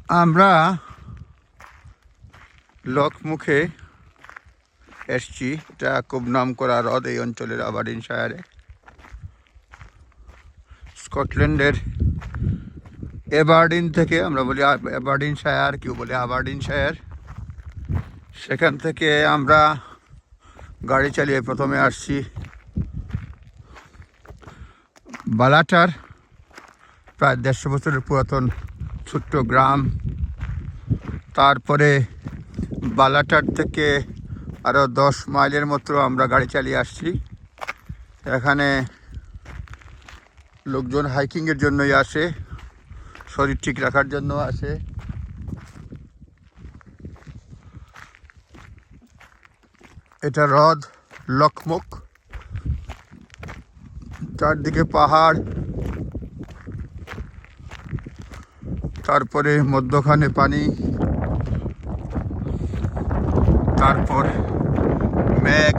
আমরা লকমুখে এসছি। এটা খুব নাম করা হ্রদ এই অঞ্চলের আবারডিনশায়ারে। স্কটল্যান্ডের অ্যাবারডিন থেকে, আমরা বলি অ্যাবারডিনশায়ার, কেউ বলে আবারডিনশায়ার, সেখান থেকে আমরা গাড়ি চালিয়ে প্রথমে আসছি বালাটার, প্রায় 150 বছরের পুরাতন ছোট্ট গ্রাম। তারপরে বালাটার থেকে আরও 10 মাইলের মতো আমরা গাড়ি চালিয়ে আসছি। এখানে লোকজন হাইকিংয়ের জন্যই আসে, শরীর ঠিক রাখার জন্য আসে। এটা হ্রদ লকমুখ, চারদিকে পাহাড়, তারপরে মধ্যখানে পানি, তারপর মেঘ।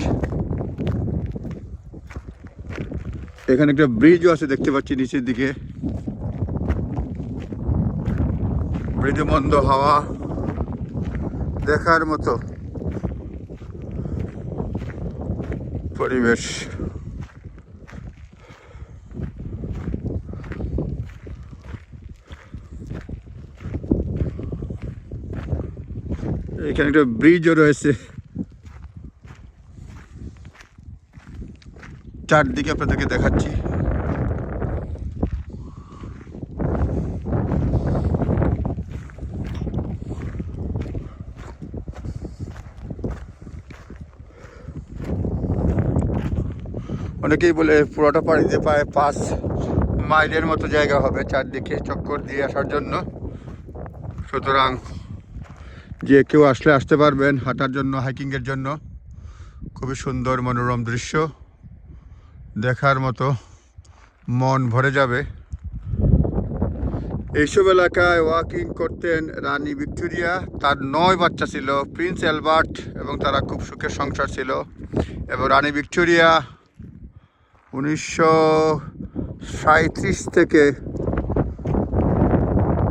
এখানে একটা ব্রিজও আছে দেখতে পাচ্ছি নিচের দিকে। ব্রিজে মন্দ হাওয়া, দেখার মতো পরিবেশ। এখানে একটা ব্রিজও রয়েছে। চারদিকে আপনাদেরকে দেখাচ্ছি। অনেকেই বলে পুরোটা পাড়িতে প্রায় 5 মাইলের মতো জায়গা হবে চারদিকে চক্কর দিয়ে আসার জন্য। সুতরাং যে কেউ আসতে পারবেন হাঁটার জন্য, হাইকিংয়ের জন্য। খুবই সুন্দর মনোরম দৃশ্য, দেখার মতো, মন ভরে যাবে। এইসব এলাকায় ওয়াকিং করতেন রানী ভিক্টোরিয়া, তার 9 বাচ্চা ছিল, প্রিন্স অ্যালবার্ট, এবং তারা খুব সুখের সংসার ছিল। এবং রানী ভিক্টোরিয়া 1837 থেকে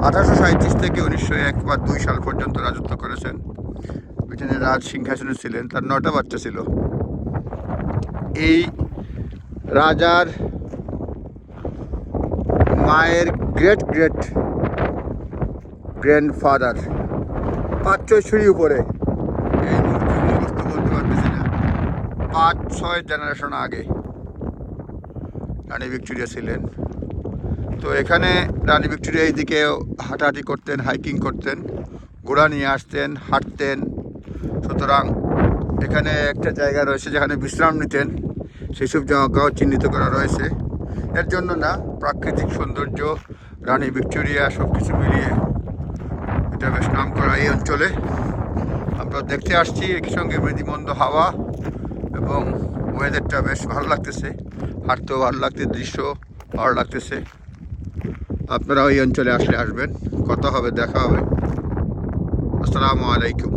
1901 বা 2 সাল পর্যন্ত রাজত্ব করেছেন। ব্রিটেনের রাজ সিংহাসনে ছিলেন। তার 9টা বাচ্চা ছিল। এই রাজার মায়ের গ্রেট গ্র্যান্ডফাদার 5-6 সিঁড়ি উপরে, এই মুহূর্তে বলতে পারতেছি না, 5-6 জেনারেশন আগে রানী ভিক্টোরিয়া ছিলেন। তো এখানে রানী ভিক্টোরিয়া এইদিকে হাঁটাহাঁটি করতেন, হাইকিং করতেন, ঘোড়া নিয়ে আসতেন, হাঁটতেন। সুতরাং এখানে একটা জায়গা রয়েছে যেখানে বিশ্রাম নিতেন, সেসব জায়গাও চিহ্নিত করা রয়েছে। এর জন্য না, প্রাকৃতিক সৌন্দর্য, রানী ভিক্টোরিয়া, সব কিছু মিলিয়ে এটা বেশ নাম করা এই অঞ্চলে। আমরা দেখতে আসছি, একই সঙ্গে মৃদুমন্দ হাওয়া এবং ওয়েদারটা বেশ ভালো লাগতেছে, হাঁটতেও ভালো লাগতেছে, দৃশ্য ভালো লাগতেছে। আপনারা ওই অঞ্চলে আসলে আসবেন, কথা হবে, দেখা হবে। আসসালামু আলাইকুম।